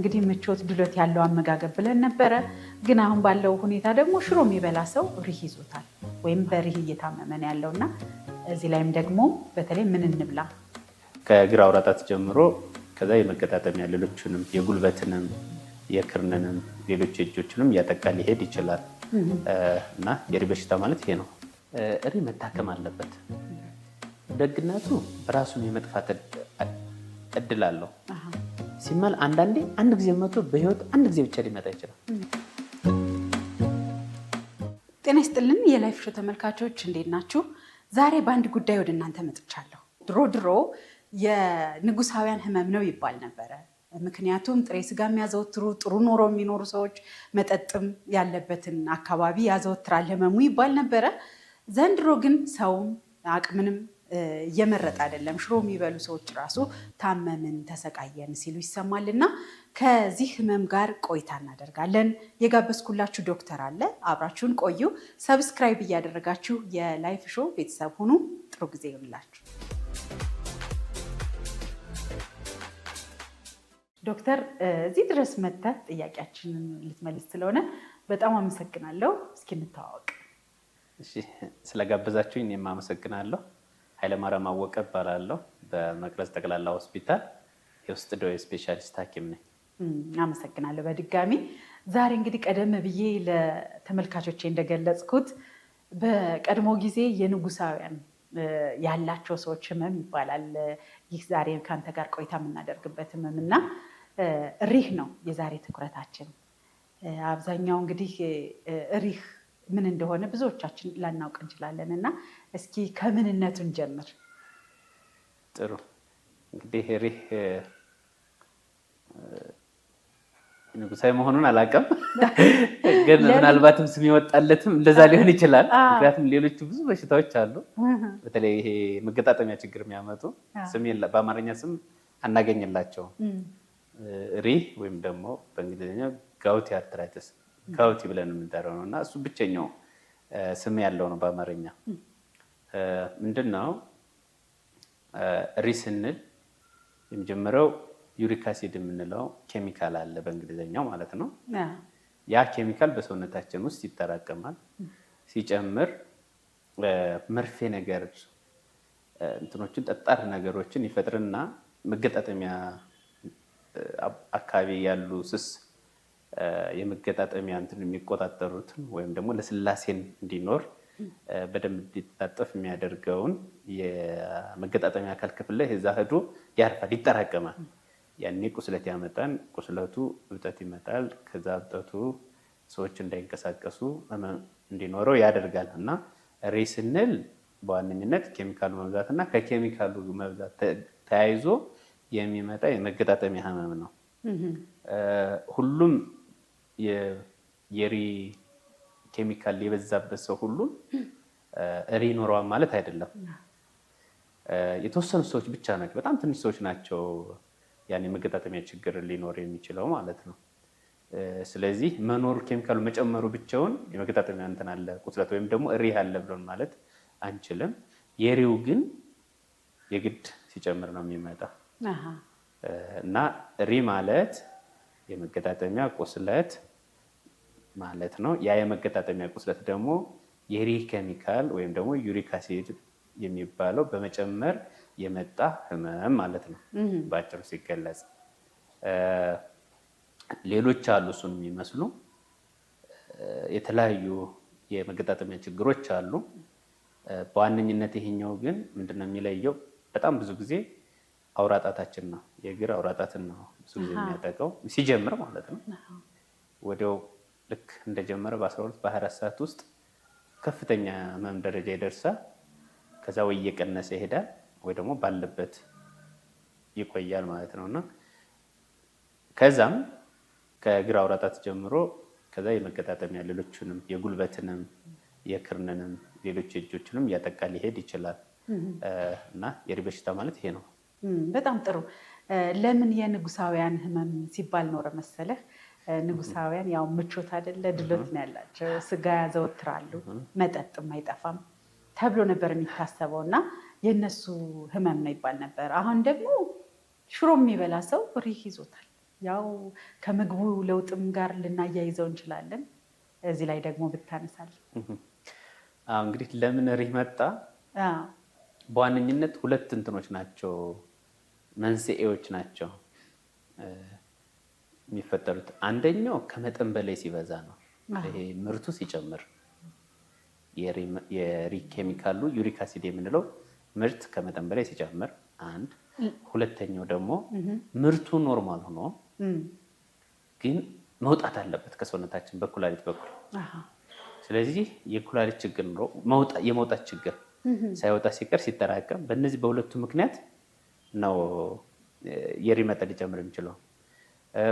እንግዲህ ምቾት ድሎት ያለው አመጋገብ ብለን ነበረ። ግን አሁን ባለው ሁኔታ ደግሞ ሽሮ የሚበላ ሰው ሪህ ይዞታል ወይም በሪህ እየታመመ ነው ያለውና እዚህ ላይም ደግሞ በተለይ ምን እንብላ ከእግር አውራጣት ጀምሮ ከዛ የመገጣጠሚያ ሌሎችንም የጉልበትንም የክርንንም ሌሎች እጆችንም እያጠቃ ሊሄድ ይችላል እና የሪህ በሽታ ማለት ይሄ ነው። ሪህ መታከም አለበት። ደግነቱ ራሱን የመጥፋት እድል አለው። ሲመል አንዳንዴ አንድ ጊዜ መጥቶ በህይወት አንድ ጊዜ ብቻ ሊመጣ ይችላል። ጤና ይስጥልን የላይፍ ሾው ተመልካቾች እንዴት ናችሁ? ዛሬ በአንድ ጉዳይ ወደ እናንተ መጥቻለሁ። ድሮ የንጉሳውያን ህመም ነው ይባል ነበረ። ምክንያቱም ጥሬ ስጋ የሚያዘወትሩ ጥሩ ኑሮ የሚኖሩ ሰዎች መጠጥም ያለበትን አካባቢ ያዘወትራል ህመሙ ይባል ነበረ። ዘንድሮ ግን ሰውም አቅምንም እየመረጠ አይደለም። ሽሮ የሚበሉ ሰዎች ራሱ ታመምን፣ ተሰቃየን ሲሉ ይሰማል። እና ከዚህ ህመም ጋር ቆይታ እናደርጋለን። የጋበዝኩላችሁ ዶክተር አለ። አብራችሁን ቆዩ። ሰብስክራይብ እያደረጋችሁ የላይፍ ሾው ቤተሰብ ሁኑ። ጥሩ ጊዜ ይሁንላችሁ። ዶክተር እዚህ ድረስ መጥተህ ጥያቄያችንን ልትመልስ ስለሆነ በጣም አመሰግናለሁ። እስኪ እንተዋወቅ። እሺ፣ ስለጋበዛችሁኝ እኔም አመሰግናለሁ። ኃይለማርያም አወቀ እባላለሁ። በመቅረዝ ጠቅላላ ሆስፒታል የውስጥ ደዌ ስፔሻሊስት ሐኪም ነኝ። አመሰግናለሁ በድጋሚ። ዛሬ እንግዲህ ቀደም ብዬ ለተመልካቾቼ እንደገለጽኩት በቀድሞ ጊዜ የንጉሳውያን ያላቸው ሰዎች ህመም ይባላል። ይህ ዛሬ ከአንተ ጋር ቆይታ የምናደርግበት ህመም እና ሪህ ነው የዛሬ ትኩረታችን። አብዛኛው እንግዲህ ሪህ ምን እንደሆነ ብዙዎቻችን ላናውቅ እንችላለን እና እስኪ ከምንነቱን ጀምር። ጥሩ። እንግዲህ ሪህ ንጉሳዊ መሆኑን አላውቅም፣ ግን ምናልባትም ስም ይወጣለትም እንደዛ ሊሆን ይችላል። ምክንያቱም ሌሎቹ ብዙ በሽታዎች አሉ፣ በተለይ ይሄ መገጣጠሚያ ችግር የሚያመጡ ስም በአማርኛ ስም አናገኝላቸውም። ሪህ ወይም ደግሞ በእንግሊዝኛ ጋውቲ አርትራይተስ ጋውቲ ብለን የምንጠራው ነው እና እሱ ብቸኛው ስም ያለው ነው በአማርኛ። ምንድን ነው ሪህ ስንል የመጀመሪያው ዩሪክ አሲድ የምንለው ኬሚካል አለ በእንግሊዝኛው ማለት ነው። ያ ኬሚካል በሰውነታችን ውስጥ ይጠራቀማል። ሲጨምር መርፌ ነገር እንትኖችን ጠጣር ነገሮችን ይፈጥርና መገጣጠሚያ አካባቢ ያሉ ስስ የመገጣጠሚያ እንትን የሚቆጣጠሩትን ወይም ደግሞ ለስላሴን እንዲኖር በደንብ እንዲታጠፍ የሚያደርገውን የመገጣጠሚያ አካል ክፍል ላይ እዛ ሄዶ ያርፋል፣ ይጠራቀማል። ያኔ ቁስለት ያመጣል። ቁስለቱ እብጠት ይመጣል። ከዛ እብጠቱ ሰዎች እንዳይንቀሳቀሱ እንዲኖረው ያደርጋል እና ሪህ ስንል በዋነኝነት ኬሚካሉ መብዛት እና ከኬሚካሉ መብዛት ተያይዞ የሚመጣ የመገጣጠሚያ ህመም ነው። ሁሉም የሪህ ኬሚካል የበዛበት ሰው ሁሉ ሪህ ይኖረዋል ማለት አይደለም። የተወሰኑ ሰዎች ብቻ ናቸው፣ በጣም ትንሽ ሰዎች ናቸው ያን የመገጣጠሚያ ችግር ሊኖር የሚችለው ማለት ነው። ስለዚህ መኖሩ ኬሚካሉ መጨመሩ ብቻውን የመገጣጠሚያ እንትን አለ ቁስለት ወይም ደግሞ ሪህ አለ ብሎን ማለት አንችልም። የሪሁ ግን የግድ ሲጨምር ነው የሚመጣ እና ሪህ ማለት የመገጣጠሚያ ቁስለት ማለት ነው። ያ የመገጣጠሚያ ቁስለት ደግሞ የሪህ ኬሚካል ወይም ደግሞ ዩሪክ አሲድ የሚባለው በመጨመር የመጣ ህመም ማለት ነው በአጭሩ ሲገለጽ። ሌሎች አሉ እሱን የሚመስሉ የተለያዩ የመገጣጠሚያ ችግሮች አሉ። በዋነኝነት ይሄኛው ግን ምንድነው የሚለየው? በጣም ብዙ ጊዜ አውራጣታችን ነው፣ የእግር አውራጣትን ነው ብዙ ጊዜ የሚያጠቀው ሲጀምር ማለት ነው። ወዲያው ልክ እንደጀመረ በ12 በ24 ሰዓት ውስጥ ከፍተኛ ህመም ደረጃ ይደርሳል። ከዛ ወይ እየቀነሰ ይሄዳል ወይ ደግሞ ባለበት ይቆያል ማለት ነው እና ከዛም ከእግር አውራጣት ጀምሮ ከዛ የመገጣጠሚያ ሌሎችንም የጉልበትንም የክርንንም ሌሎች እጆችንም እያጠቃ ሊሄድ ይችላል እና የሪህ በሽታ ማለት ይሄ ነው። በጣም ጥሩ። ለምን የንጉሳውያን ህመም ሲባል ኖረ መሰለህ? ንጉሳውያን ያው ምቾት አይደለ ድሎት ነው ያላቸው፣ ስጋ ያዘወትራሉ፣ መጠጥም አይጠፋም ተብሎ ነበር የሚታሰበው እና የእነሱ ህመም ነው ይባል ነበር። አሁን ደግሞ ሽሮ የሚበላ ሰው ሪህ ይዞታል ያው ከምግቡ ለውጥም ጋር ልናያይዘው እንችላለን። እዚህ ላይ ደግሞ ብታነሳል። እንግዲህ ለምን ሪህ መጣ? በዋነኝነት ሁለት እንትኖች ናቸው፣ መንስኤዎች ናቸው የሚፈጠሩት። አንደኛው ከመጠን በላይ ሲበዛ ነው። ይሄ ምርቱ ሲጨምር የሪህ ኬሚካሉ ዩሪክ አሲድ የምንለው ምርት ከመጠን በላይ ሲጨምር አንድ። ሁለተኛው ደግሞ ምርቱ ኖርማል ሆኖ ግን መውጣት አለበት ከሰውነታችን በኩላሊት በኩል። ስለዚህ የኩላሊት ችግር ኖሮ የመውጣት ችግር ሳይወጣ ሲቀር ሲጠራቀም፣ በእነዚህ በሁለቱ ምክንያት ነው የሪህ መጠን ሊጨምር የሚችለው።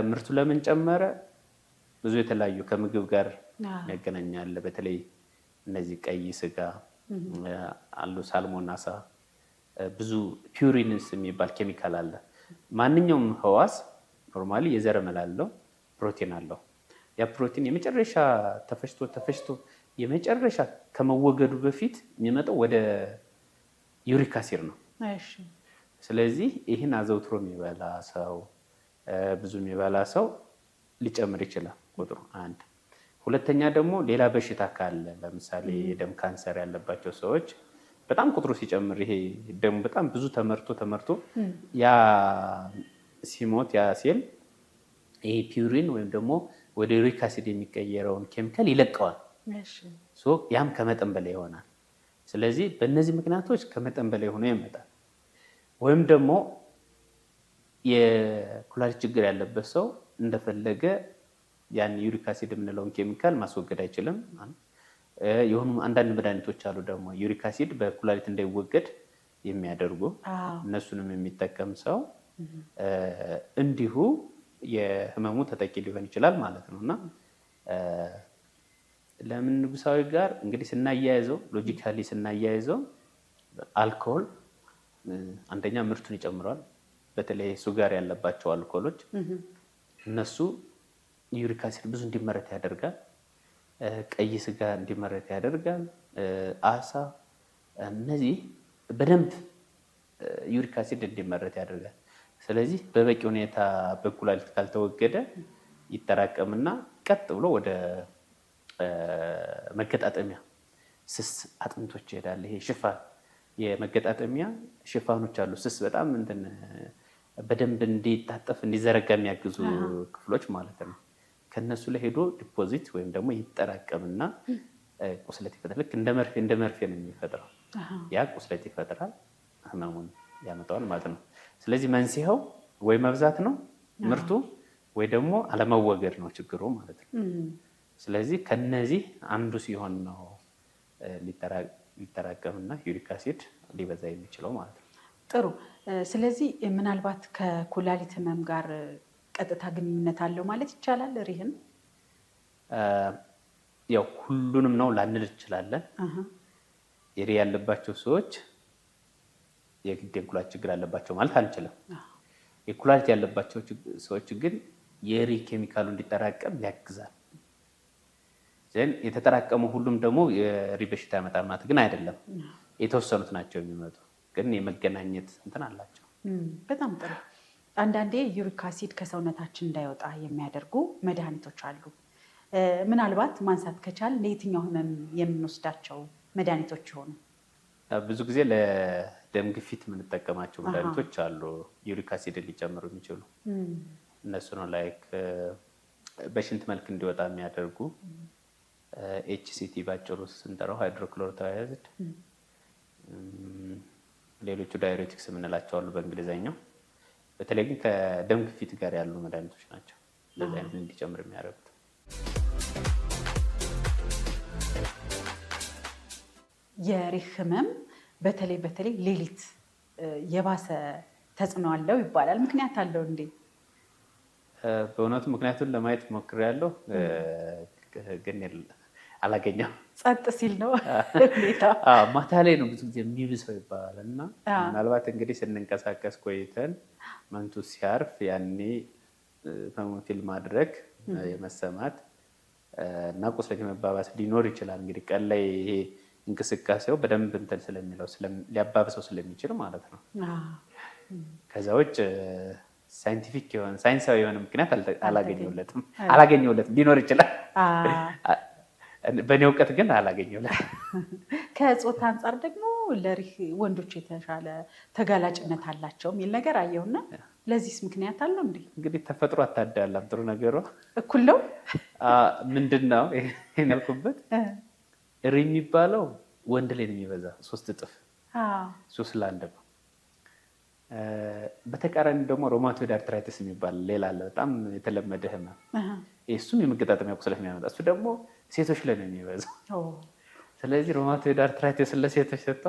ምርቱ ለምን ጨመረ? ብዙ የተለያዩ ከምግብ ጋር ያገናኛል። በተለይ እነዚህ ቀይ ስጋ አሉ፣ ሳልሞን አሳ፣ ብዙ ፒውሪንስ የሚባል ኬሚካል አለ። ማንኛውም ህዋስ ኖርማሊ የዘረመል አለው፣ ፕሮቲን አለው። ያ ፕሮቲን የመጨረሻ ተፈጭቶ የመጨረሻ ከመወገዱ በፊት የሚመጣው ወደ ዩሪክ አሲድ ነው። ስለዚህ ይህን አዘውትሮ የሚበላ ሰው፣ ብዙ የሚበላ ሰው ሊጨምር ይችላል ቁጥሩ አንድ። ሁለተኛ ደግሞ ሌላ በሽታ ካለ ለምሳሌ የደም ካንሰር ያለባቸው ሰዎች በጣም ቁጥሩ ሲጨምር፣ ይሄ ደሙ በጣም ብዙ ተመርቶ ያ ሲሞት ያ ሴል ይሄ ፒውሪን ወይም ደግሞ ወደ ዩሪክ አሲድ የሚቀየረውን ኬሚካል ይለቀዋል። ያም ከመጠን በላይ ይሆናል። ስለዚህ በእነዚህ ምክንያቶች ከመጠን በላይ ሆኖ ይመጣል። ወይም ደግሞ የኩላሊት ችግር ያለበት ሰው እንደፈለገ ያን ዩሪክ አሲድ የምንለውን ኬሚካል ማስወገድ አይችልም። የሆኑ አንዳንድ መድኃኒቶች አሉ ደግሞ ዩሪክ አሲድ በኩላሊት እንዳይወገድ የሚያደርጉ፣ እነሱንም የሚጠቀም ሰው እንዲሁ የህመሙ ተጠቂ ሊሆን ይችላል ማለት ነው። እና ለምን ንጉሳዊ ጋር እንግዲህ ስናያይዘው፣ ሎጂካሊ ስናያይዘው አልኮል አንደኛ ምርቱን ይጨምረዋል። በተለይ ሱጋር ያለባቸው አልኮሎች እነሱ ዩሪክ አሲድ ብዙ እንዲመረት ያደርጋል። ቀይ ስጋ እንዲመረት ያደርጋል። አሳ፣ እነዚህ በደንብ ዩሪክ አሲድ እንዲመረት ያደርጋል። ስለዚህ በበቂ ሁኔታ በኩላሊት ካልተወገደ ይጠራቀምና ቀጥ ብሎ ወደ መገጣጠሚያ ስስ አጥንቶች ይሄዳል። ይሄ ሽፋን የመገጣጠሚያ ሽፋኖች አሉ፣ ስስ በጣም እንትን በደንብ እንዲታጠፍ እንዲዘረጋ የሚያግዙ ክፍሎች ማለት ነው። ከነሱ ላይ ሄዶ ዲፖዚት ወይም ደግሞ ይጠራቀምና ቁስለት ይፈጥራል። ልክ እንደ መርፌ ነው የሚፈጥረው። ያ ቁስለት ይፈጥራል፣ ህመሙን ያመጣዋል ማለት ነው። ስለዚህ መንስኤው ወይ መብዛት ነው ምርቱ፣ ወይ ደግሞ አለመወገድ ነው ችግሩ ማለት ነው። ስለዚህ ከነዚህ አንዱ ሲሆን ነው ሊጠራቀምና ዩሪክ አሲድ ሊበዛ የሚችለው ማለት ነው። ጥሩ። ስለዚህ ምናልባት ከኩላሊት ህመም ጋር ቀጥታ ግንኙነት አለው ማለት ይቻላል ሪህን? ያው ሁሉንም ነው ላንል እንችላለን። የሪህ ያለባቸው ሰዎች የግድ የኩላሊት ችግር አለባቸው ማለት አንችልም። የኩላሊት ያለባቸው ሰዎች ግን የሪህ ኬሚካሉ እንዲጠራቀም ያግዛል። የተጠራቀመው ሁሉም ደግሞ የሪህ በሽታ ያመጣል ማለት ግን አይደለም። የተወሰኑት ናቸው የሚመጡ፣ ግን የመገናኘት እንትን አላቸው። በጣም ጥሩ። አንዳንዴ ዩሪክ አሲድ ከሰውነታችን እንዳይወጣ የሚያደርጉ መድኃኒቶች አሉ። ምናልባት ማንሳት ከቻል ለየትኛው ህመም የምንወስዳቸው መድኃኒቶች ይሆኑ? ብዙ ጊዜ ለደም ግፊት የምንጠቀማቸው መድኃኒቶች አሉ፣ ዩሪክ አሲድን ሊጨምሩ የሚችሉ እነሱ ነው። ላይክ በሽንት መልክ እንዲወጣ የሚያደርጉ ኤችሲቲ ባጭሩ ስንጠራው ሃይድሮክሎሮታይዝድ፣ ሌሎቹ ዳይሬቲክስ የምንላቸው አሉ በእንግሊዝኛው። በተለይ ግን ከደም ግፊት ጋር ያሉ መድኃኒቶች ናቸው እንደዚህ አይነት እንዲጨምር የሚያደርጉት። የሪህ ህመም በተለይ ሌሊት የባሰ ተጽዕኖ አለው ይባላል። ምክንያት አለው እንዴ? በእውነቱ ምክንያቱን ለማየት ሞክሬያለሁ፣ ግን አላገኘም። ጸጥ ሲል ነው ማታ ላይ ነው ብዙ ጊዜ የሚብሰው ይባላል። እና ምናልባት እንግዲህ ስንንቀሳቀስ ቆይተን መንቱ ሲያርፍ ያኔ ፊል ማድረግ የመሰማት እና ቁስለት የመባባስ ሊኖር ይችላል። እንግዲህ ቀን ላይ ይሄ እንቅስቃሴው በደንብ እንትን ስለሚለው ሊያባብሰው ስለሚችል ማለት ነው። ከዛ ውጭ ሳይንቲፊክ የሆነ ሳይንሳዊ የሆነ ምክንያት አላገኘሁለትም። ሊኖር ይችላል፣ በእኔ እውቀት ግን አላገኘሁለትም። ከጾታ አንጻር ደግሞ ለሪህ ወንዶች የተሻለ ተጋላጭነት አላቸው የሚል ነገር አየሁና ለዚህስ ምክንያት አለው እንዴ? እንግዲህ ተፈጥሮ አታዳላም። ጥሩ ነገሯ እኩል ነው። ምንድን ነው ይሄን ያልኩበት? ሪህ የሚባለው ወንድ ላይ ነው የሚበዛ 3 እጥፍ 3 ለ1 ነው። በተቃራኒ ደግሞ ሮማቶይድ አርትራይተስ የሚባል ሌላ አለ፣ በጣም የተለመደ ህመም። እሱም የመገጣጠሚያ ቁስለት የሚያመጣ እሱ ደግሞ ሴቶች ላይ ነው የሚበዛው። ስለዚህ ሮማቶይድ አርትራይተስ ለሴቶች ሰጥቷ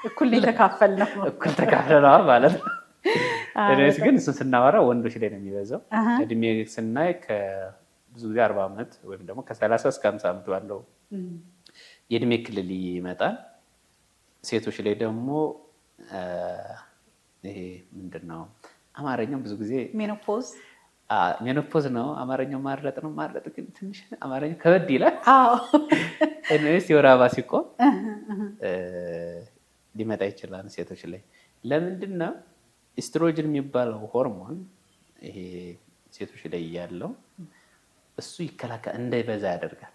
እኩል ተካፈል ነው እኩል ተካፍለነዋል ማለት ነው። እኔስ ግን እሱን ስናወራ ወንዶች ላይ ነው የሚበዛው። እድሜ ስናይ ብዙ ጊዜ 40 ዓመት ወይም ደግሞ ከ30 እስከ 50 ዓመት ባለው የእድሜ ክልል ይመጣል። ሴቶች ላይ ደግሞ ይሄ ምንድን ነው አማርኛው ብዙ ጊዜ ሜኖፖዝ ነው። አማርኛው ማረጥ ነው። ማረጥ ግን ትንሽ አማርኛው ከበድ ይላል። እኔስ የወር አበባ ሲቆም ሊመጣ ይችላል ሴቶች ላይ። ለምንድን ነው ኢስትሮጅን የሚባለው ሆርሞን ይሄ ሴቶች ላይ ያለው እሱ ይከላከል እንዳይበዛ ያደርጋል።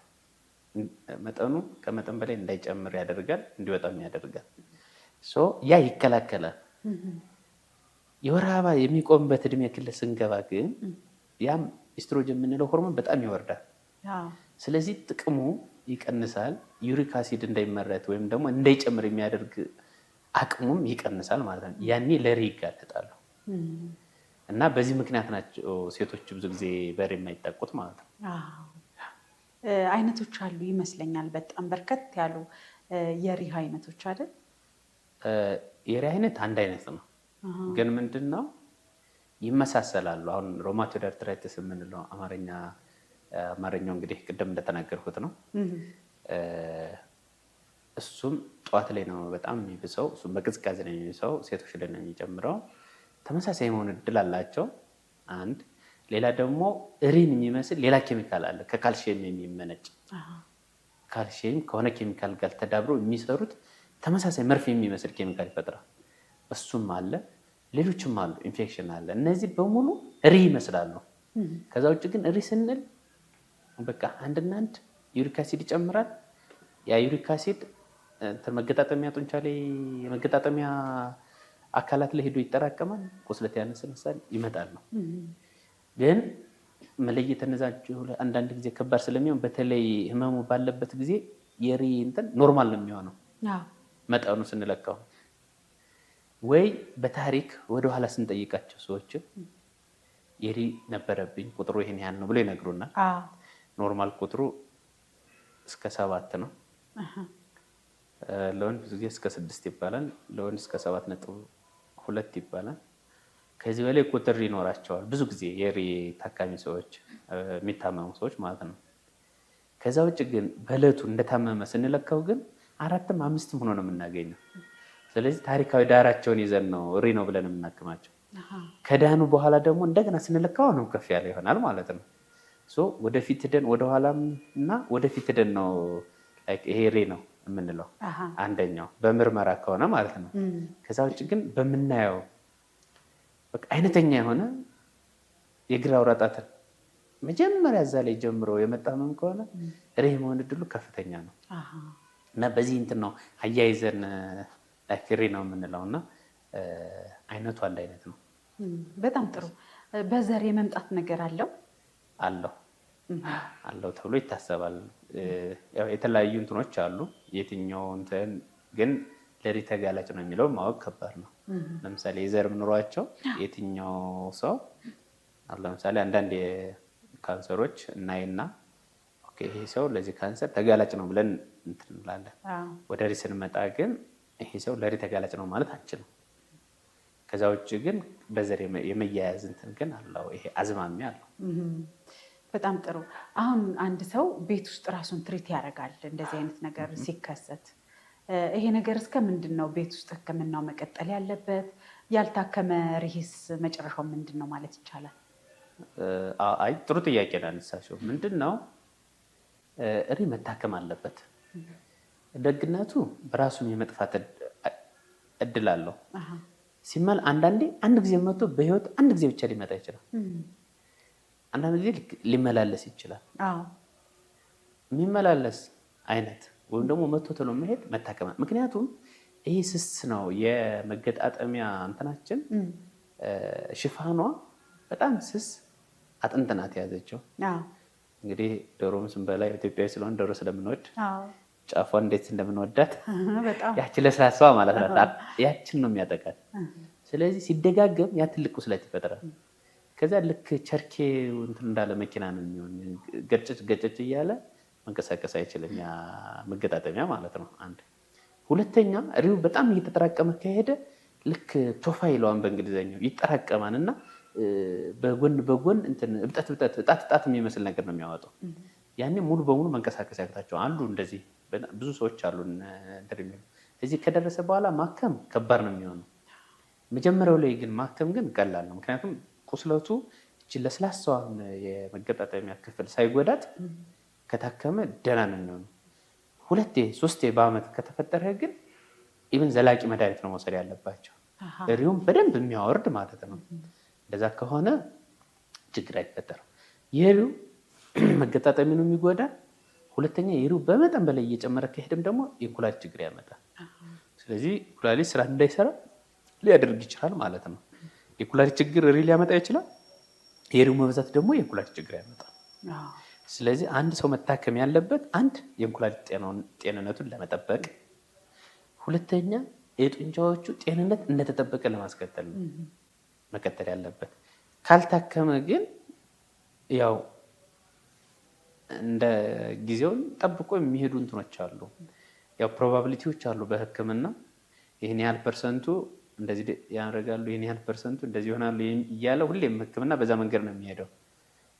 መጠኑ ከመጠን በላይ እንዳይጨምር ያደርጋል፣ እንዲወጣም ያደርጋል። ያ ይከላከላል። የወር አበባ የሚቆምበት እድሜ ክልል ስንገባ ግን ያም ኢስትሮጅን የምንለው ሆርሞን በጣም ይወርዳል። ስለዚህ ጥቅሙ ይቀንሳል። ዩሪክ አሲድ እንዳይመረት ወይም ደግሞ እንዳይጨምር የሚያደርግ አቅሙም ይቀንሳል ማለት ነው። ያኔ ለሪህ ይጋለጣሉ እና በዚህ ምክንያት ናቸው ሴቶች ብዙ ጊዜ በሪህ የማይጠቁት ማለት ነው። አይነቶች አሉ ይመስለኛል፣ በጣም በርከት ያሉ የሪህ አይነቶች አይደል? የሪህ አይነት አንድ አይነት ነው፣ ግን ምንድን ነው ይመሳሰላሉ። አሁን ሮማቶይድ አርትራይተስ የምንለው አማርኛው እንግዲህ ቅድም እንደተናገርኩት ነው። እሱም ጠዋት ላይ ነው በጣም የሚብሰው፣ እሱም በቅዝቃዜ ነው የሚብሰው፣ ሴቶች ላይ ነው የሚጨምረው። ተመሳሳይ የመሆን እድል አላቸው። አንድ ሌላ ደግሞ ሪህን የሚመስል ሌላ ኬሚካል አለ፣ ከካልሽየም የሚመነጭ ካልሽየም ከሆነ ኬሚካል ጋር ተዳብረው የሚሰሩት ተመሳሳይ መርፌ የሚመስል ኬሚካል ይፈጥራል። እሱም አለ። ሌሎችም አሉ። ኢንፌክሽን አለ። እነዚህ በሙሉ ሪህ ይመስላሉ። ከዛ ውጭ ግን ሪህ ስንል በቃ አንድና አንድ ዩሪክ አሲድ ይጨምራል። ያ ዩሪክ አሲድ መገጣጠሚያ ጡንቻ ላይ የመገጣጠሚያ አካላት ላይ ሄዶ ይጠራቀማል። ቁስለት ያነሳል፣ ይመጣል ነው። ግን መለየት እነዛቸው አንዳንድ ጊዜ ከባድ ስለሚሆን በተለይ ህመሙ ባለበት ጊዜ የሪህ እንትን ኖርማል ነው የሚሆነው መጠኑ ስንለካው፣ ወይ በታሪክ ወደኋላ ስንጠይቃቸው ሰዎች የሪህ ነበረብኝ ቁጥሩ ይሄን ያህል ነው ብሎ ይነግሩናል። ኖርማል ቁጥሩ እስከ 7 ነው። ለወንድ ብዙ ጊዜ እስከ 6 ይባላል። ለወንድ እስከ 7.2 ይባላል። ከዚህ በላይ ቁጥር ይኖራቸዋል ብዙ ጊዜ የሪህ ታካሚ ሰዎች የሚታመሙ ሰዎች ማለት ነው። ከዛ ውጭ ግን በእለቱ እንደታመመ ስንለካው ግን 4ም 5ም ሆኖ ነው የምናገኘው። ስለዚህ ታሪካዊ ዳራቸውን ይዘን ነው ሪህ ነው ብለን የምናክማቸው። ከዳኑ በኋላ ደግሞ እንደገና ስንለካው ነው ከፍ ያለ ይሆናል ማለት ነው። ወደፊት ሄደን ወደኋላም እና ወደፊት ሄደን ነው ይሄ ሪህ ነው የምንለው አንደኛው በምርመራ ከሆነ ማለት ነው። ከዛ ውጭ ግን በምናየው በቃ አይነተኛ የሆነ የግራ አውራ ጣትን መጀመሪያ እዛ ላይ ጀምሮ የመጣ ህመም ከሆነ ሪህ መሆን እድሉ ከፍተኛ ነው እና በዚህ እንትን ነው አያይዘን ሪህ ነው የምንለው እና አይነቱ አንድ አይነት ነው። በጣም ጥሩ። በዘር የመምጣት ነገር አለው ተብሎ ይታሰባል። የተለያዩ እንትኖች አሉ። የትኛው እንትን ግን ለሪህ ተጋላጭ ነው የሚለው ማወቅ ከባድ ነው። ለምሳሌ የዘር ኑሯቸው የትኛው ሰው ለምሳሌ አንዳንድ ካንሰሮች እናይና ይሄ ሰው ለዚህ ካንሰር ተጋላጭ ነው ብለን እንትን እንላለን። ወደ ሪህ ስንመጣ ግን ይሄ ሰው ለሪህ ተጋላጭ ነው ማለት አንችልም። ከዛ ውጭ ግን በዘር የመያያዝ እንትን ግን አለው። ይሄ አዝማሚያ አለው። በጣም ጥሩ። አሁን አንድ ሰው ቤት ውስጥ ራሱን ትሪት ያደርጋል እንደዚህ አይነት ነገር ሲከሰት፣ ይሄ ነገር እስከ ምንድን ነው ቤት ውስጥ ሕክምናው መቀጠል ያለበት? ያልታከመ ሪህስ መጨረሻው ምንድን ነው ማለት ይቻላል? አይ ጥሩ ጥያቄ ነው ያነሳሽው። ምንድን ነው ሪህ መታከም አለበት። ደግነቱ በራሱን የመጥፋት እድል አለው። ሲመል አንዳንዴ አንድ ጊዜ መጥቶ በህይወት አንድ ጊዜ ብቻ ሊመጣ ይችላል። አንዳንድ ጊዜ ሊመላለስ ይችላል። የሚመላለስ አይነት ወይም ደግሞ መጥቶ ቶሎ መሄድ መታከም። ምክንያቱም ይሄ ስስ ነው የመገጣጠሚያ እንትናችን ሽፋኗ በጣም ስስ አጥንት ናት የያዘችው። እንግዲህ ዶሮም ስንበላ ኢትዮጵያዊ ስለሆነ ዶሮ ስለምንወድ ጫፏን እንዴት እንደምንወዳት ያችን ለስላሳ ማለት ነው። ያችን ነው የሚያጠቃት። ስለዚህ ሲደጋገም ያ ትልቅ ቁስለት ይፈጥራል። ከዛ ልክ ቸርኬ እንትን እንዳለ መኪና ነው የሚሆን። ገጨጭ ገጨጭ እያለ መንቀሳቀስ አይችልም ያ መገጣጠሚያ ማለት ነው። አንድ ሁለተኛ ሪው በጣም እየተጠራቀመ ከሄደ ልክ ቶፋ ይለዋን በእንግሊዝኛው ይጠራቀማል እና በጎን በጎን እንትን እጣት የሚመስል ነገር ነው የሚያወጣው። ያኔ ሙሉ በሙሉ መንቀሳቀስ ያቅታቸው አሉ። እንደዚህ ብዙ ሰዎች አሉ። እዚህ ከደረሰ በኋላ ማከም ከባድ ነው የሚሆነው። መጀመሪያው ላይ ግን ማከም ግን ቀላል ነው። ምክንያቱም ቁስለቱ እቺ ለስላሳዋን የመገጣጠሚያ ክፍል ሳይጎዳት ከታከመ ደህና ነው የሚሆነው። 2-3 በአመት ከተፈጠረ ግን ኢቭን ዘላቂ መድኃኒት ነው መውሰድ ያለባቸው። ሪውም በደንብ የሚያወርድ ማለት ነው። እንደዛ ከሆነ ችግር አይፈጠርም። የሪው መገጣጠሚ ነው የሚጎዳ። ሁለተኛ የሪው በመጠን በላይ እየጨመረ ከሄድም ደግሞ የኩላሊት ችግር ያመጣል። ስለዚህ ኩላሊት ስራ እንዳይሰራ ሊያደርግ ይችላል ማለት ነው። የኩላሊት ችግር ሊያመጣ ይችላል። የሪው መብዛት ደግሞ የኩላሊት ችግር ያመጣል። ስለዚህ አንድ ሰው መታከም ያለበት አንድ የኩላሊት ጤንነቱን ለመጠበቅ፣ ሁለተኛ የጡንቻዎቹ ጤንነት እንደተጠበቀ ለማስቀጠል ነው መቀጠል ያለበት። ካልታከመ ግን ያው እንደ ጊዜውን ጠብቆ የሚሄዱ እንትኖች አሉ። ያው ፕሮባቢሊቲዎች አሉ በሕክምና ይህን ያህል ፐርሰንቱ እንደዚህ ያደርጋሉ፣ ይህን ያህል ፐርሰንቱ እንደዚህ ይሆናሉ እያለ ሁሌም ሕክምና በዛ መንገድ ነው የሚሄደው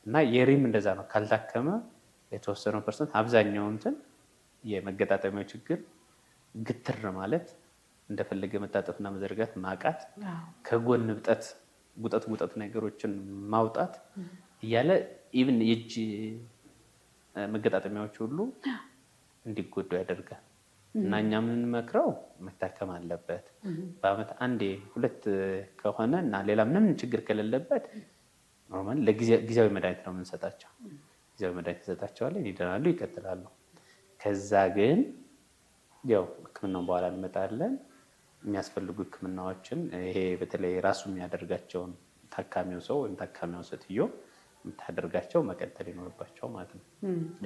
እና የሪም እንደዛ ነው። ካልታከመ የተወሰነው ፐርሰንት አብዛኛው እንትን የመገጣጠሚያው ችግር ግትር ማለት እንደፈለገ መታጠፍና መዘርጋት ማቃት፣ ከጎን እብጠት ጉጠት ነገሮችን ማውጣት እያለ ኢቭን የእጅ መገጣጠሚያዎች ሁሉ እንዲጎዱ ያደርጋል። እና እኛ የምንመክረው መታከም አለበት። በአመት 1-2 ከሆነ እና ሌላ ምንም ችግር ከሌለበት ኖርማል ለጊዜያዊ መድኃኒት ነው የምንሰጣቸው። ጊዜያዊ መድኃኒት እንሰጣቸዋለን፣ ይድናሉ፣ ይቀጥላሉ። ከዛ ግን ያው ሕክምናውን በኋላ እንመጣለን። የሚያስፈልጉ ሕክምናዎችን ይሄ በተለይ ራሱ የሚያደርጋቸውን ታካሚው ሰው ወይም ታካሚው ሴትዮ የምታደርጋቸው መቀጠል ይኖርባቸው ማለት ነው።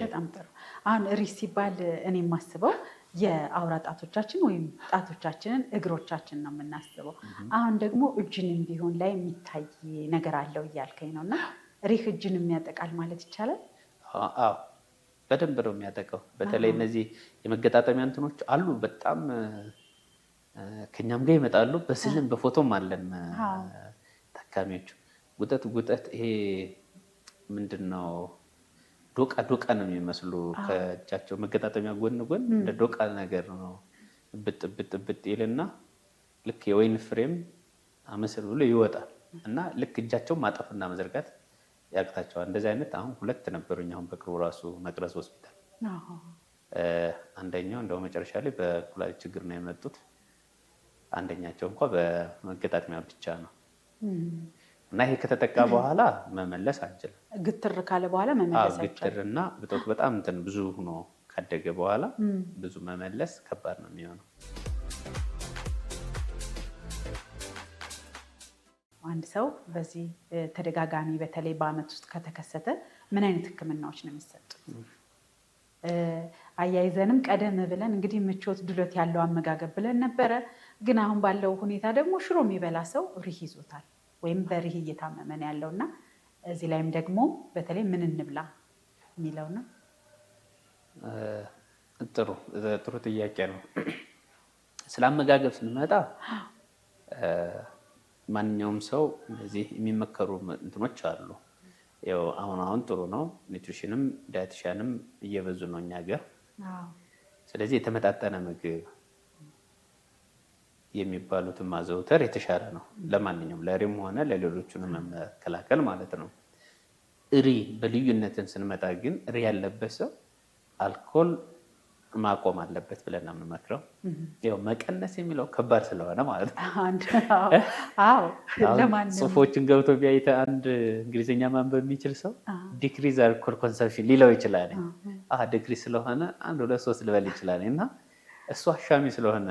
በጣም ጥሩ። አሁን ሪህ ሲባል እኔ የማስበው የአውራ ጣቶቻችን ወይም ጣቶቻችንን እግሮቻችን ነው የምናስበው። አሁን ደግሞ እጅንም ቢሆን ላይ የሚታይ ነገር አለው እያልከኝ ነው እና ሪህ እጅንም ያጠቃል ማለት ይቻላል? አዎ በደንብ ነው የሚያጠቃው። በተለይ እነዚህ የመገጣጠሚያ እንትኖች አሉ በጣም ከኛም ጋር ይመጣሉ። በስልም በፎቶም አለን ታካሚዎቹ። ጉጠት ይሄ ምንድነው ዶቃ ነው የሚመስሉ ከእጃቸው መገጣጠሚያ ጎን እንደ ዶቃ ነገር ነው። ብጥ ይልና ልክ የወይን ፍሬም አመስል ብሎ ይወጣል እና ልክ እጃቸው ማጠፍና መዘርጋት ያቅታቸዋል። እንደዚህ አይነት አሁን 2 ነበሩኝ። አሁን በቅርቡ ራሱ መቅረዝ ሆስፒታል አንደኛው እንደው መጨረሻ ላይ በኩላሊት ችግር ነው የመጡት። አንደኛቸው እንኳን በመገጣጠሚያ ብቻ ነው እና ይሄ ከተጠቃ በኋላ መመለስ አንችልም። ግትር ካለ በኋላ መመለስ አይቻልም። ግትርና ብጦት በጣም እንትን ብዙ ሆኖ ካደገ በኋላ ብዙ መመለስ ከባድ ነው የሚሆነው። አንድ ሰው በዚህ ተደጋጋሚ በተለይ በአመት ውስጥ ከተከሰተ ምን አይነት ሕክምናዎች ነው የሚሰጡት? አያይዘንም ቀደም ብለን እንግዲህ ምቾት ድሎት ያለው አመጋገብ ብለን ነበረ። ግን አሁን ባለው ሁኔታ ደግሞ ሽሮ የሚበላ ሰው ሪህ ይዞታል ወይም በሪህ እየታመመን ያለው እና እዚህ ላይም ደግሞ በተለይ ምን እንብላ የሚለው ነው። ጥሩ ጥያቄ ነው። ስለ አመጋገብ ስንመጣ ማንኛውም ሰው እነዚህ የሚመከሩ እንትኖች አሉ። ያው አሁን ጥሩ ነው። ኒውትሪሽንም ዳይቲሻንም እየበዙ ነው እኛ ሀገር። ስለዚህ የተመጣጠነ ምግብ የሚባሉትን ማዘውተር የተሻለ ነው ለማንኛውም ለሪም ሆነ ለሌሎቹንም መከላከል ማለት ነው። በልዩነትን ስንመጣ ግን ያለበት ሰው አልኮል ማቆም አለበት ብለን ነው የምንመክረው። ያው መቀነስ የሚለው ከባድ ስለሆነ ማለት ነው። ጽሁፎችን ገብቶ ቢያይተ አንድ እንግሊዝኛ ማንበብ የሚችል ሰው ዲክሪዝ አልኮል ኮንሰምፕሽን ሊለው ይችላል። ዲክሪዝ ስለሆነ 1 2 3 ልበል ይችላል። እና እሱ አሻሚ ስለሆነ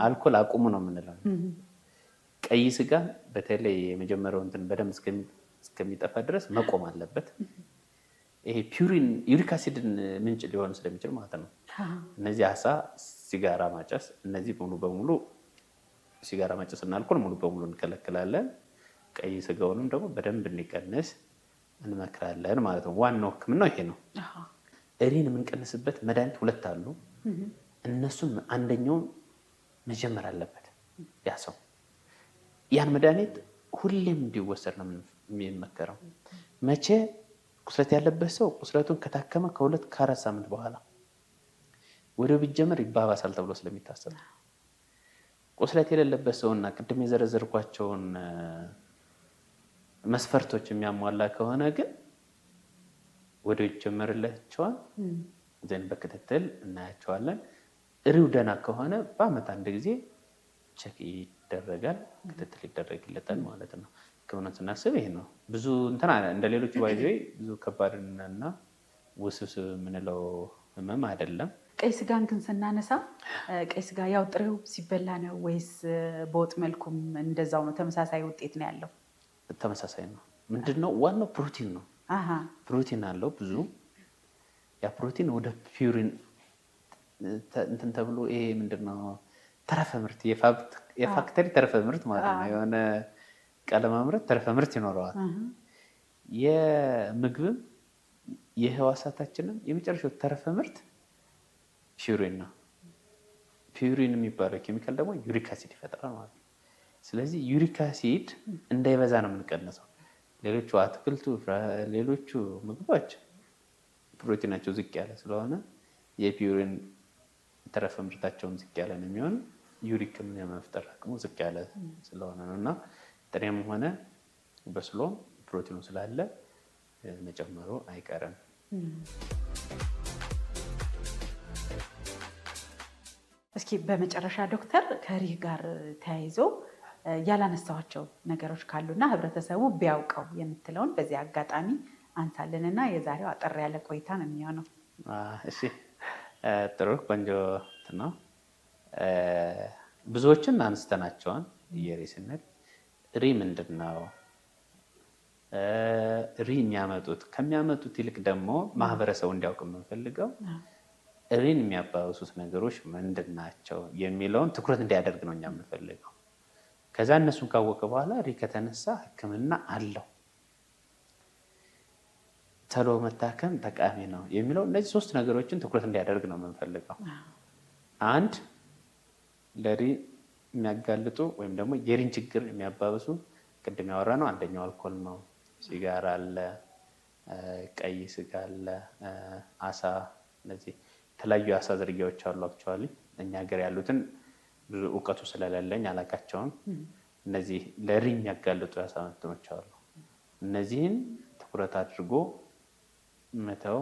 አልኮል አቁሙ ነው የምንለው። ቀይ ስጋ በተለይ የመጀመሪያው እንትን በደንብ እስከሚጠፋ ድረስ መቆም አለበት። ይሄ ፒውሪን ዩሪክ አሲድን ምንጭ ሊሆን ስለሚችል ማለት ነው። እነዚህ አሳ፣ ሲጋራ ማጨስ፣ እነዚህ ሙሉ በሙሉ ሲጋራ ማጨስ እና አልኮል ሙሉ በሙሉ እንከለክላለን። ቀይ ስጋውንም ደግሞ በደንብ እንዲቀንስ እንመክራለን ማለት ነው። ዋናው ሕክምናው ይሄ ነው። እሪን የምንቀንስበት መድኃኒት 2 አሉ። እነሱም አንደኛውን መጀመር አለበት ያ ሰው። ያን መድኃኒት ሁሌም እንዲወሰድ ነው የሚመከረው። መቼ? ቁስለት ያለበት ሰው ቁስለቱን ከታከመ ከ2 ከ4 ሳምንት በኋላ ወዲያው ቢጀመር ይባባሳል ተብሎ ስለሚታሰብ። ቁስለት የሌለበት ሰውና ቅድም የዘረዘርኳቸውን መስፈርቶች የሚያሟላ ከሆነ ግን ወዲያው ይጀመርላቸዋል። ዘን በክትትል እናያቸዋለን። እሪው ደህና ከሆነ በአመት 1 ጊዜ ቼክ ይደረጋል፣ ክትትል ይደረግለታል ማለት ነው። ሕክምናን ስናስብ ይሄ ነው። ብዙ እንትን እንደ ሌሎቹ ባይዘ ብዙ ከባድና ውስብስብ የምንለው ህመም አይደለም። ቀይ ስጋን ግን ስናነሳ ቀይ ስጋ ያው ጥሬው ሲበላ ነው ወይስ በወጥ መልኩም እንደዛው ነው? ተመሳሳይ ውጤት ነው ያለው? ተመሳሳይ ነው። ምንድነው ዋናው ፕሮቲን ነው። ፕሮቲን አለው ብዙ። ያ ፕሮቲን ወደ ፒውሪን እንትን ተብሎ ይሄ ምንድነው ተረፈ ምርት የፋክተሪ ተረፈ ምርት ማለት ነው። የሆነ ቀለም ማምረት ተረፈ ምርት ይኖረዋል። የምግብም የህዋሳታችንም የመጨረሻው ተረፈ ምርት ፒውሪን ነው። ፒውሪን የሚባለው ኬሚካል ደግሞ ዩሪክ አሲድ ይፈጥራል ማለት ነው። ስለዚህ ዩሪክ አሲድ እንዳይበዛ ነው የምንቀንሰው። ሌሎቹ አትክልቱ፣ ሌሎቹ ምግቦች ፕሮቲናቸው ዝቅ ያለ ስለሆነ የፒውሪን ተረፈ ምርታቸውን ዝቅ ያለ ነው የሚሆን። ዩሪክም የመፍጠር አቅሙ ዝቅ ያለ ስለሆነ ነው። እና ጥሬም ሆነ በስሎ ፕሮቲኑ ስላለ መጨመሩ አይቀርም። እስኪ በመጨረሻ ዶክተር ከሪህ ጋር ተያይዞ ያላነሳኋቸው ነገሮች ካሉና ህብረተሰቡ ቢያውቀው የምትለውን በዚህ አጋጣሚ አንሳልንና የዛሬው አጠር ያለ ቆይታ ነው የሚሆነው። እሺ፣ ጥሩ ቆንጆ ነው። ብዙዎችን አንስተናቸዋል። የሪ ስንል ሪ ምንድን ነው? ሪ ከሚያመጡት ይልቅ ደግሞ ማህበረሰቡ እንዲያውቅ የምንፈልገው ሪን የሚያባብሱት ነገሮች ምንድን ናቸው የሚለውን ትኩረት እንዲያደርግ ነው እኛ የምንፈልገው። ከዛ እነሱን ካወቀ በኋላ ሪ ከተነሳ ሕክምና አለው፣ ተሎ መታከም ጠቃሚ ነው የሚለው እነዚህ 3 ነገሮችን ትኩረት እንዲያደርግ ነው የምንፈልገው። አንድ ለሪ የሚያጋልጡ ወይም ደግሞ የሪን ችግር የሚያባብሱ ቅድም ያወራ ነው። አንደኛው አልኮል ነው። ሲጋራ አለ፣ ቀይ ስጋ አለ፣ አሳ። እነዚህ የተለያዩ የአሳ ዝርያዎች አሉ። አክቹዋሊ እኛ ሀገር ያሉትን ብዙ እውቀቱ ስለሌለኝ አላውቃቸውም። እነዚህ ለሪ የሚያጋልጡ የአሳ ምርቶች አሉ። እነዚህን ትኩረት አድርጎ መተው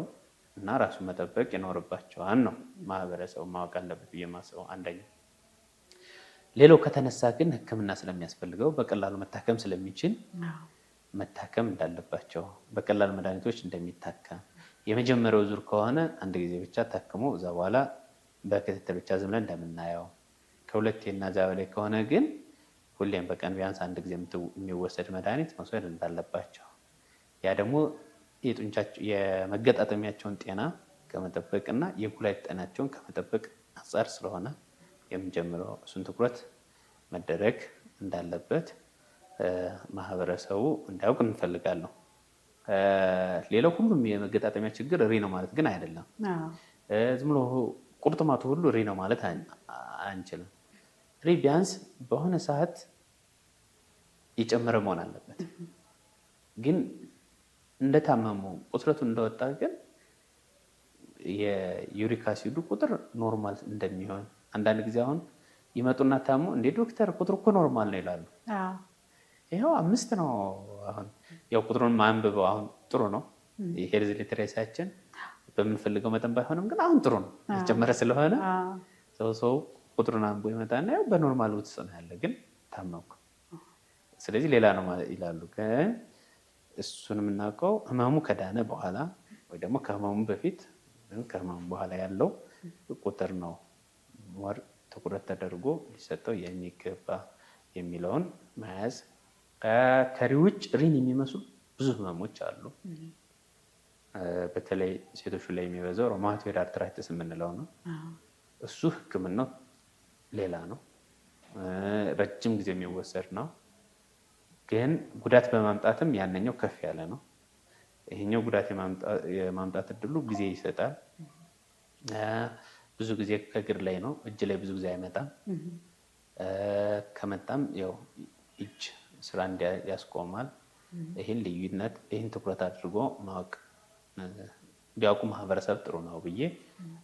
እና ራሱን መጠበቅ ይኖርባቸዋል ነው ማህበረሰቡ ማወቅ አለበት ብዬ የማስበው አንደኛው። ሌላው ከተነሳ ግን ሕክምና ስለሚያስፈልገው በቀላሉ መታከም ስለሚችል መታከም እንዳለባቸው፣ በቀላል መድኃኒቶች እንደሚታከም፣ የመጀመሪያው ዙር ከሆነ 1 ጊዜ ብቻ ታክሞ እዛ በኋላ በክትትል ብቻ ዝም ብለን እንደምናየው፣ ከ2 እና እዛ በላይ ከሆነ ግን ሁሌም በቀን ቢያንስ 1 ጊዜ የሚወሰድ መድኃኒት መውሰድ እንዳለባቸው፣ ያ ደግሞ የመገጣጠሚያቸውን ጤና ከመጠበቅና የኩላሊት ጤናቸውን ከመጠበቅ አንጻር ስለሆነ የምንጀምረው እሱን ትኩረት መደረግ እንዳለበት ማህበረሰቡ እንዲያውቅ እንፈልጋለሁ። ሌላው ሁሉም የመገጣጠሚያ ችግር ሪ ነው ማለት ግን አይደለም። ዝም ብሎ ቁርጥማቱ ሁሉ ሪ ነው ማለት አንችልም። ሪ ቢያንስ በሆነ ሰዓት የጨመረ መሆን አለበት። ግን እንደታመሙ ቁስለቱ እንደወጣ ግን የዩሪክ አሲዱ ቁጥር ኖርማል እንደሚሆን አንዳንድ ጊዜ አሁን ይመጡና ታሙ እንዴ ዶክተር ቁጥሩ እኮ ኖርማል ነው ይላሉ። ይኸው 5 ነው። አሁን ያው ቁጥሩን ማንበበው አሁን ጥሩ ነው። የሄልዝ ሊትሬሲያችን በምንፈልገው መጠን ባይሆንም ግን አሁን ጥሩ ነው የጨመረ ስለሆነ ሰው ቁጥሩን አንቦ ይመጣና ያው በኖርማል ውስጥ ነው ያለ ግን ታመምኩ ስለዚህ ሌላ ነው ይላሉ። ግን እሱን የምናውቀው ህመሙ ከዳነ በኋላ ወይ ደግሞ ከህመሙ በፊት ከህመሙ በኋላ ያለው ቁጥር ነው ወር ትኩረት ተደርጎ ሊሰጠው የሚገባ የሚለውን መያዝ። ከሪህ ውጭ ሪን የሚመስሉ ብዙ ህመሞች አሉ። በተለይ ሴቶቹ ላይ የሚበዛው ሮማቶይድ አርትራይተስ የምንለው ነው። እሱ ህክምናው ሌላ ነው፣ ረጅም ጊዜ የሚወሰድ ነው። ግን ጉዳት በማምጣትም ያንኛው ከፍ ያለ ነው። ይሄኛው ጉዳት የማምጣት እድሉ ጊዜ ይሰጣል። ብዙ ጊዜ ከእግር ላይ ነው፣ እጅ ላይ ብዙ ጊዜ አይመጣም። ከመጣም ያው እጅ ስራ ያስቆማል። ይህን ልዩነት ይህን ትኩረት አድርጎ ማወቅ ቢያውቁ ማህበረሰብ ጥሩ ነው ብዬ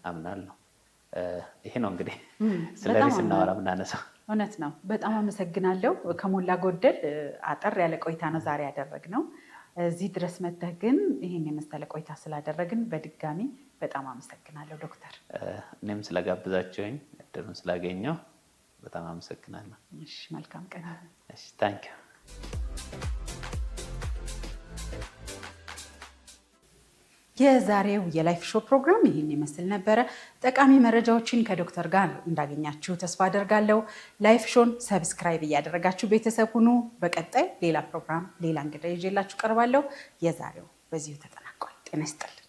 አምናለሁ። ይሄ ነው እንግዲህ ስለዚህ ስናወራ ምናነሳው። እውነት ነው። በጣም አመሰግናለሁ። ከሞላ ጎደል አጠር ያለ ቆይታ ነው ዛሬ ያደረግነው። እዚህ ድረስ መጥተህ ግን ይህን የመሰለ ቆይታ ስላደረግን በድጋሚ በጣም አመሰግናለሁ ዶክተር። እኔም ስለጋብዛችሁኝ እድሉን ስላገኘው በጣም አመሰግናለሁ። እሺ፣ መልካም ቀን። እሺ፣ ታንክ ዩ። የዛሬው የላይፍ ሾው ፕሮግራም ይህን ይመስል ነበረ። ጠቃሚ መረጃዎችን ከዶክተር ጋር እንዳገኛችሁ ተስፋ አደርጋለሁ። ላይፍ ሾውን ሰብስክራይብ እያደረጋችሁ ቤተሰብ ሁኑ። በቀጣይ ሌላ ፕሮግራም ሌላ እንግዳ ይዤላችሁ ቀርባለሁ። የዛሬው በዚሁ ተጠናቋል። ጤና ይስጥልን።